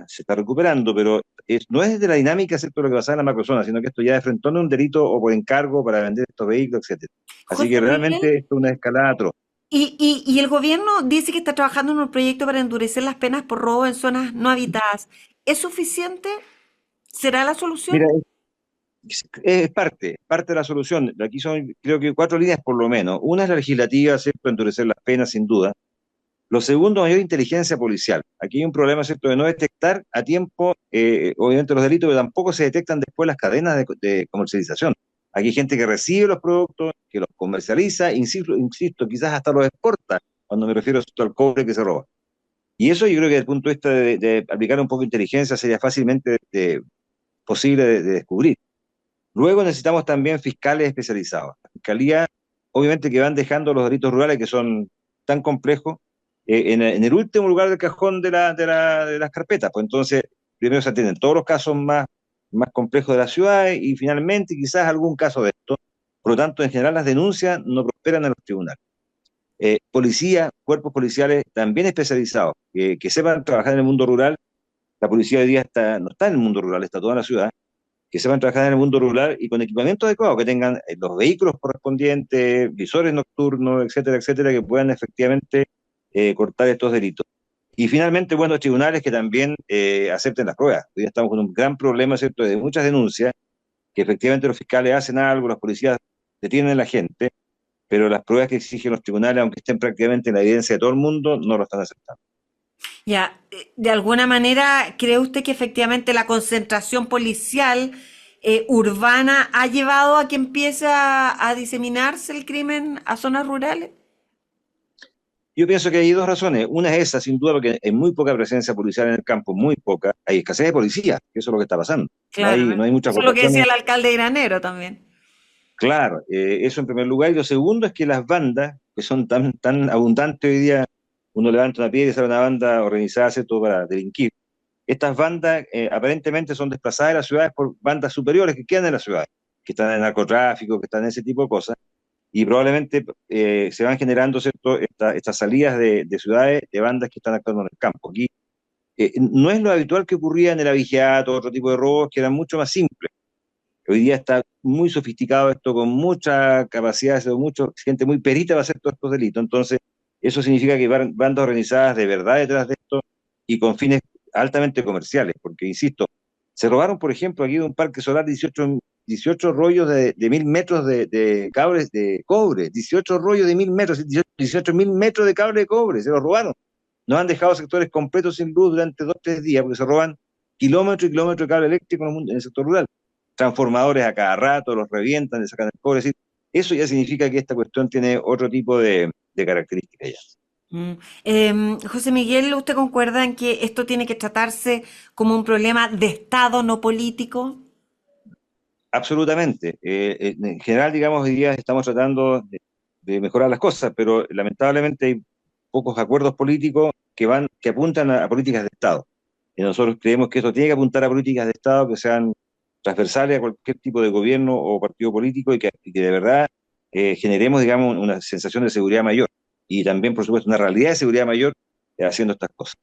se está recuperando, pero no es de la dinámica, ¿cierto?, lo que pasa en la macrozona, sino que esto ya de frente a un delito o por encargo para vender estos vehículos, etcétera. Así que José realmente Miguel, esto es una escalada atroz. y el gobierno dice que está trabajando en un proyecto para endurecer las penas por robo en zonas no habitadas. ¿Es suficiente? ¿Será la solución? Mira, es parte de la solución. Aquí son, creo que 4 líneas por lo menos. Una es la legislativa, ¿cierto?, endurecer las penas, sin duda. Lo segundo, mayor inteligencia policial. Aquí hay un problema, ¿cierto?, de no detectar a tiempo, obviamente, los delitos, pero tampoco se detectan después las cadenas de comercialización. Aquí hay gente que recibe los productos, que los comercializa, insisto, quizás hasta los exporta, cuando me refiero al cobre que se roba. Y eso yo creo que desde el punto de vista de aplicar un poco de inteligencia sería fácilmente posible de descubrir. Luego necesitamos también fiscales especializados. La fiscalía, obviamente, que van dejando los delitos rurales que son tan complejos en el último lugar del cajón de las carpetas. Pues entonces, primero se atienden todos los casos más complejos de las ciudades y finalmente quizás algún caso de esto. Por lo tanto, en general las denuncias no prosperan en los tribunales. Policía, cuerpos policiales también especializados, que sepan trabajar en el mundo rural. La policía hoy día no está en el mundo rural, está toda en la ciudad, que sepan trabajar en el mundo rural y con equipamiento adecuado, que tengan los vehículos correspondientes, visores nocturnos, etcétera, etcétera, que puedan efectivamente cortar estos delitos. Y finalmente, bueno, los tribunales que también acepten las pruebas. Hoy día estamos con un gran problema, ¿cierto?, de muchas denuncias, que efectivamente los fiscales hacen algo, los policías detienen a la gente, pero las pruebas que exigen los tribunales, aunque estén prácticamente en la evidencia de todo el mundo, no lo están aceptando. Ya, de alguna manera, ¿cree usted que efectivamente la concentración policial urbana ha llevado a que empiece a diseminarse el crimen a zonas rurales? Yo pienso que hay dos razones. Una es esa, sin duda, porque hay muy poca presencia policial en el campo, muy poca. Hay escasez de policía, que eso es lo que está pasando. Claro, No hay muchas eso es lo que decía votaciones. el alcalde Granero también. Claro, eso en primer lugar. Y lo segundo es que las bandas, que son tan abundantes hoy día, uno levanta una piedra y sale una banda organizada, ¿cierto?, para delinquir. Estas bandas aparentemente son desplazadas de las ciudades por bandas superiores que quedan en las ciudades, que están en el narcotráfico, que están en ese tipo de cosas. Y probablemente se van generando, ¿cierto?, estas salidas de ciudades de bandas que están actuando en el campo. Aquí no es lo habitual que ocurría en el abigeato, otro tipo de robos que eran mucho más simples. Hoy día está muy sofisticado esto, con mucha capacidad, gente muy perita va a hacer todos estos delitos. Entonces, eso significa que bandas organizadas de verdad detrás de esto y con fines altamente comerciales, porque, insisto, se robaron, por ejemplo, aquí de un parque solar 18 rollos de 1000 metros de cables de cobre, 18 rollos de 1000 metros, 18.000 metros de cable de cobre, se los robaron. Nos han dejado sectores completos sin luz durante 2 o 3 días, porque se roban kilómetros y kilómetros de cable eléctrico en el sector rural. Transformadores a cada rato, los revientan, le sacan el cobre. Es decir, eso ya significa que esta cuestión tiene otro tipo de características ya. José Miguel, ¿usted concuerda en que esto tiene que tratarse como un problema de Estado, no político? Absolutamente. En general, digamos, hoy día estamos tratando de mejorar las cosas, pero lamentablemente hay pocos acuerdos políticos que apuntan a políticas de Estado. Y nosotros creemos que esto tiene que apuntar a políticas de Estado que sean transversales a cualquier tipo de gobierno o partido político y que de verdad generemos, digamos, una sensación de seguridad mayor y también, por supuesto, una realidad de seguridad mayor haciendo estas cosas.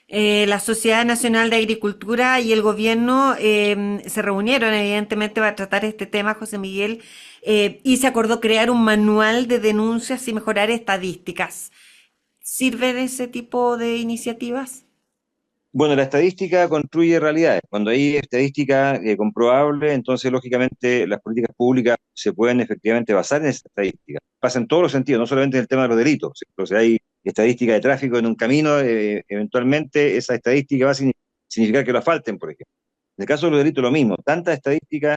La Sociedad Nacional de Agricultura y el gobierno se reunieron evidentemente para tratar este tema, José Miguel, y se acordó crear un manual de denuncias y mejorar estadísticas. ¿Sirven ese tipo de iniciativas? Bueno, la estadística construye realidades. Cuando hay estadística comprobable, entonces lógicamente las políticas públicas se pueden efectivamente basar en esa estadística. Pasa en todos los sentidos, no solamente en el tema de los delitos. ¿Cierto? O sea, hay estadística de tráfico en un camino, eventualmente esa estadística va a significar que lo asfalten, por ejemplo. En el caso de los delitos lo mismo. Tanta estadística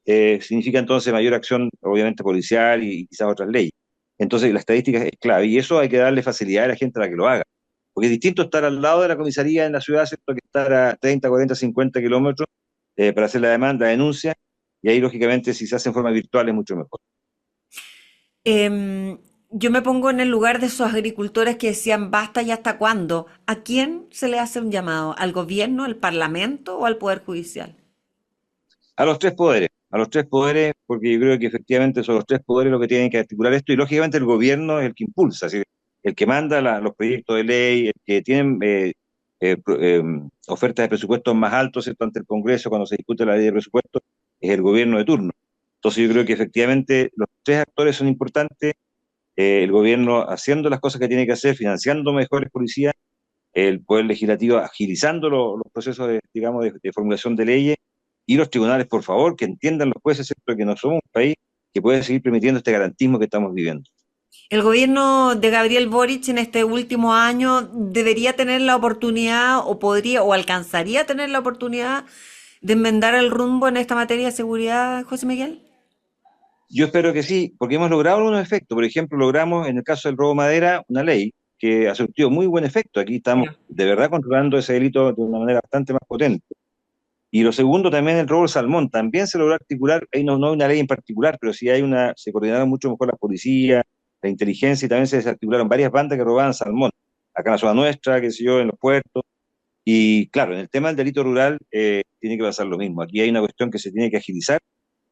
significa entonces mayor acción, obviamente policial y quizás otras leyes. Entonces la estadística es clave y eso hay que darle facilidad a la gente para que lo haga. Porque es distinto estar al lado de la comisaría en la ciudad, ¿cierto?, que estar a 30, 40, 50 kilómetros para hacer la demanda, la denuncia, y ahí, lógicamente, si se hace en forma virtual es mucho mejor. Em, yo me pongo en el lugar de esos agricultores que decían basta y hasta cuándo. ¿A quién se le hace un llamado? ¿Al gobierno, al parlamento o al poder judicial? A los tres poderes, porque yo creo que efectivamente son los tres poderes los que tienen que articular esto, y lógicamente el gobierno es el que impulsa, es decir, el que manda los proyectos de ley, el que tienen ofertas de presupuestos más altos, ¿cierto?, ante el Congreso cuando se discute la ley de presupuesto, es el gobierno de turno. Entonces yo creo que efectivamente los tres actores son importantes, el gobierno haciendo las cosas que tiene que hacer, financiando mejores policías, el Poder Legislativo agilizando los procesos de, digamos, de formulación de leyes, y los tribunales, por favor, que entiendan los jueces, ¿cierto?, que no somos un país que puede seguir permitiendo este garantismo que estamos viviendo. El gobierno de Gabriel Boric en este último año debería tener la oportunidad o podría o alcanzaría a tener la oportunidad de enmendar el rumbo en esta materia de seguridad, José Miguel. Yo espero que sí, porque hemos logrado algunos efectos. Por ejemplo, logramos en el caso del robo de madera una ley que ha surtido muy buen efecto. Aquí estamos Ya. de verdad controlando ese delito de una manera bastante más potente. Y lo segundo, también el robo del salmón. También se logró articular, ahí no hay una ley en particular, pero sí se coordinaron mucho mejor la policía, la inteligencia, y también se desarticularon varias bandas que robaban salmón. Acá en la zona nuestra, qué sé yo, en los puertos. Y claro, en el tema del delito rural tiene que pasar lo mismo. Aquí hay una cuestión que se tiene que agilizar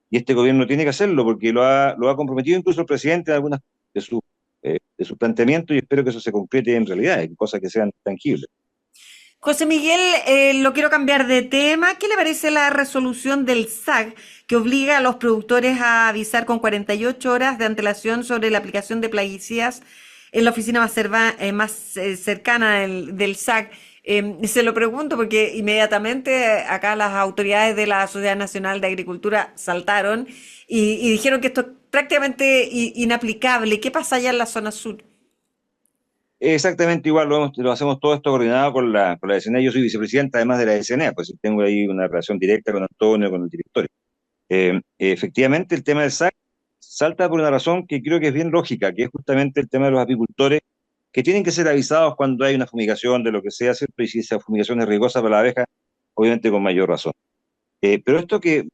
y este gobierno tiene que hacerlo porque lo ha comprometido incluso el presidente en algunas de sus planteamientos, y espero que eso se concrete en realidad, en cosas que sean tangibles. José Miguel, lo quiero cambiar de tema. ¿Qué le parece la resolución del SAC que obliga a los productores a avisar con 48 horas de antelación sobre la aplicación de plaguicidas en la oficina más cercana del SAC? Se lo pregunto porque inmediatamente acá las autoridades de la Sociedad Nacional de Agricultura saltaron y dijeron que esto es prácticamente inaplicable. ¿Qué pasa allá en la zona sur? Exactamente igual, lo hacemos todo esto coordinado con la DCNA. Yo soy vicepresidenta además de la DCNA, pues tengo ahí una relación directa con Antonio, con el directorio. Efectivamente, el tema del SAC salta por una razón que creo que es bien lógica, que es justamente el tema de los apicultores, que tienen que ser avisados cuando hay una fumigación de lo que sea, ¿cierto? Y si esa fumigación es riesgosa para la abeja, obviamente con mayor razón. Pero esto que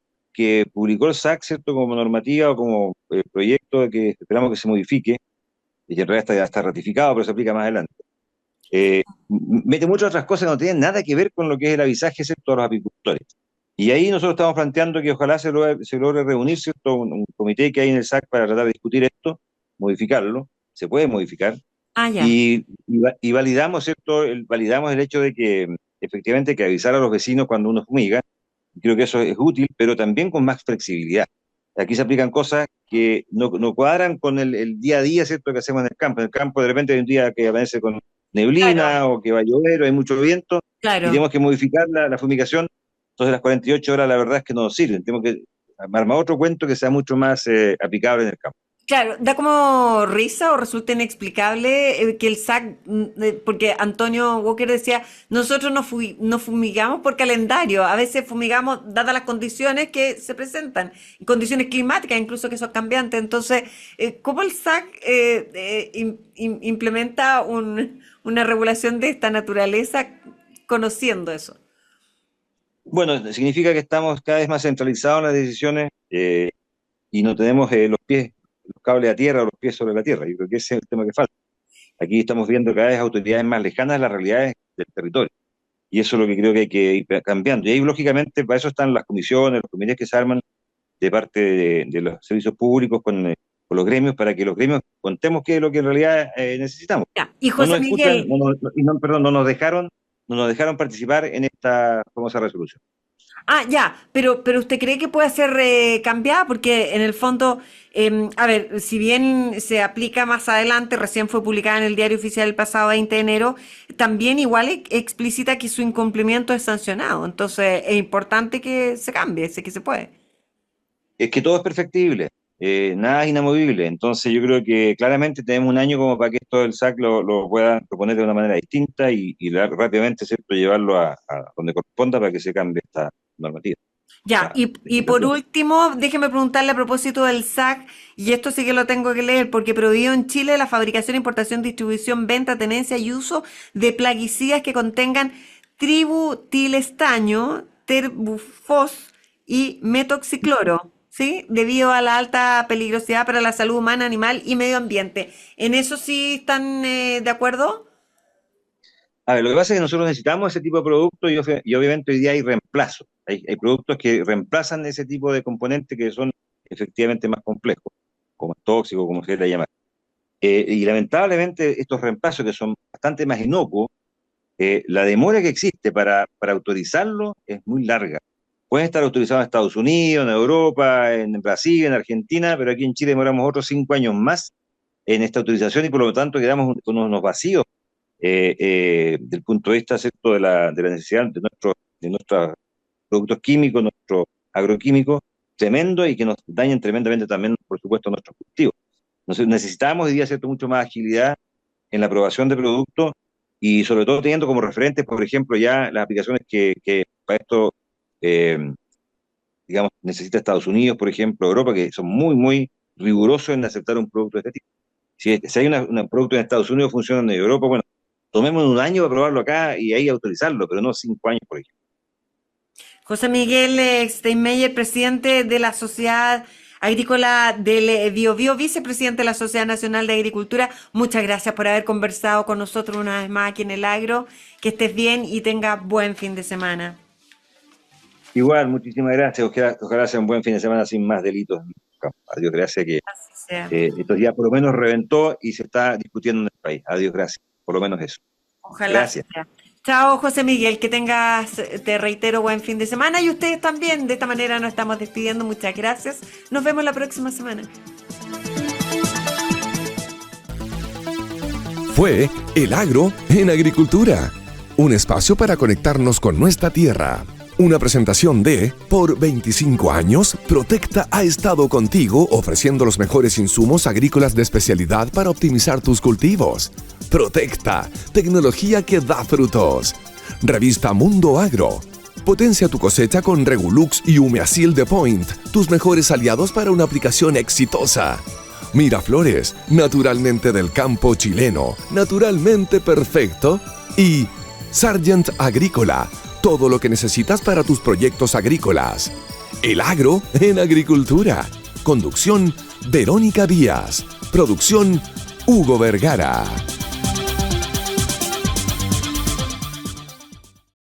publicó el SAC, ¿cierto?, como normativa o como proyecto que esperamos que se modifique, y que en realidad ya está ratificado, pero se aplica más adelante, mete muchas otras cosas que no tienen nada que ver con lo que es el avisaje, ¿cierto?, a los apicultores. Y ahí nosotros estamos planteando que ojalá se logre reunir, ¿cierto?, un comité que hay en el SAC para tratar de discutir esto, modificarlo, se puede modificar, Ah, ya. y validamos, ¿cierto?, validamos el hecho de que efectivamente que avisar a los vecinos cuando uno fumiga, creo que eso es útil, pero también con más flexibilidad. Aquí se aplican cosas que no cuadran con el día a día, ¿cierto?, que hacemos en el campo. En el campo de repente hay un día que amanece con Claro, neblina o que va a llover o hay mucho viento y claro. tenemos que modificar la fumigación. Entonces las 48 horas la verdad es que no nos sirven. Tenemos que armar otro cuento que sea mucho más aplicable en el campo. Claro, da como risa o resulta inexplicable que el SAC, porque Antonio Walker decía, nosotros no fumigamos por calendario, a veces fumigamos dadas las condiciones que se presentan, y condiciones climáticas incluso que son cambiantes. Entonces, ¿cómo el SAC implementa una regulación de esta naturaleza conociendo eso? Bueno, significa que estamos cada vez más centralizados en las decisiones y no tenemos los cables a tierra o los pies sobre la tierra. Yo creo que ese es el tema que falta. Aquí estamos viendo cada vez autoridades más lejanas a las realidades del territorio. Y eso es lo que creo que hay que ir cambiando. Y ahí, lógicamente, para eso están las comisiones, los comités que se arman de parte de los servicios públicos con los gremios, para que los gremios contemos qué es lo que en realidad necesitamos. Ya. Y No José nos escuchan, Miguel, perdón, no nos dejaron participar en esta famosa resolución. Ah, ya, pero ¿usted cree que puede ser cambiada? Porque en el fondo, a ver, si bien se aplica más adelante, recién fue publicada en el Diario Oficial el pasado 20 de enero, también igual explicita que su incumplimiento es sancionado. Entonces, es importante que se cambie, sé que se puede. Es que todo es perfectible, nada es inamovible. Entonces yo creo que claramente tenemos un año como para que esto del SAC lo pueda proponer de una manera distinta y rápidamente, ¿cierto?, llevarlo a donde corresponda para que se cambie esta normativa, Ya, esta y por legislación. último, déjeme preguntarle a propósito del SAC, y esto sí que lo tengo que leer, porque prohibió en Chile la fabricación, importación, distribución, venta, tenencia y uso de plaguicidas que contengan tributilestaño, terbufos y metoxicloro, ¿sí? Debido a la alta peligrosidad para la salud humana, animal y medio ambiente. ¿En eso sí están de acuerdo? A ver, lo que pasa es que nosotros necesitamos ese tipo de productos y obviamente hoy día hay reemplazo. Hay productos que reemplazan ese tipo de componentes que son efectivamente más complejos, como tóxicos, como se le llama. Y lamentablemente estos reemplazos que son bastante más inocuos, la demora que existe para autorizarlo es muy larga. Pueden estar autorizados en Estados Unidos, en Europa, en Brasil, en Argentina, pero aquí en Chile demoramos otros 5 años más en esta autorización y por lo tanto quedamos con unos vacíos del punto de vista, ¿cierto?, de la necesidad de nuestros productos químicos, nuestros agroquímicos, tremendo y que nos dañan tremendamente también, por supuesto, nuestros cultivos. Entonces, necesitamos hoy día, ¿cierto?, mucho más agilidad en la aprobación de productos y sobre todo teniendo como referentes, por ejemplo, ya las aplicaciones que para esto, eh, digamos, necesita Estados Unidos, por ejemplo, Europa, que son muy, muy rigurosos en aceptar un producto de este tipo. Si hay un producto en Estados Unidos funciona en Europa, bueno, tomemos un año para probarlo acá y ahí autorizarlo, pero no 5 años, por ejemplo. José Miguel Steinmeier, presidente de la Sociedad Agrícola del Biobío, vicepresidente de la Sociedad Nacional de Agricultura, muchas gracias por haber conversado con nosotros una vez más aquí en el Agro. Que estés bien y tenga buen fin de semana. Igual, muchísimas gracias. Ojalá sea un buen fin de semana sin más delitos en el campo. Adiós, gracias que Así sea. estos días por lo menos reventó y se está discutiendo en el país. Adiós, gracias. Por lo menos eso. Ojalá así Gracias. sea. Chao, José Miguel, que tengas, te reitero, buen fin de semana y ustedes también. De esta manera nos estamos despidiendo. Muchas gracias. Nos vemos la próxima semana. Fue El Agro en Agricultura, un espacio para conectarnos con nuestra tierra. Una presentación de Por 25 años, Protecta ha estado contigo ofreciendo los mejores insumos agrícolas de especialidad para optimizar tus cultivos. Protecta, tecnología que da frutos. Revista Mundo Agro. Potencia tu cosecha con Regulux y Humeacil de Point, tus mejores aliados para una aplicación exitosa. Miraflores, naturalmente del campo chileno, naturalmente perfecto. Y Sargent Agrícola, todo lo que necesitas para tus proyectos agrícolas. El Agro en Agricultura. Conducción, Verónica Díaz. Producción, Hugo Vergara.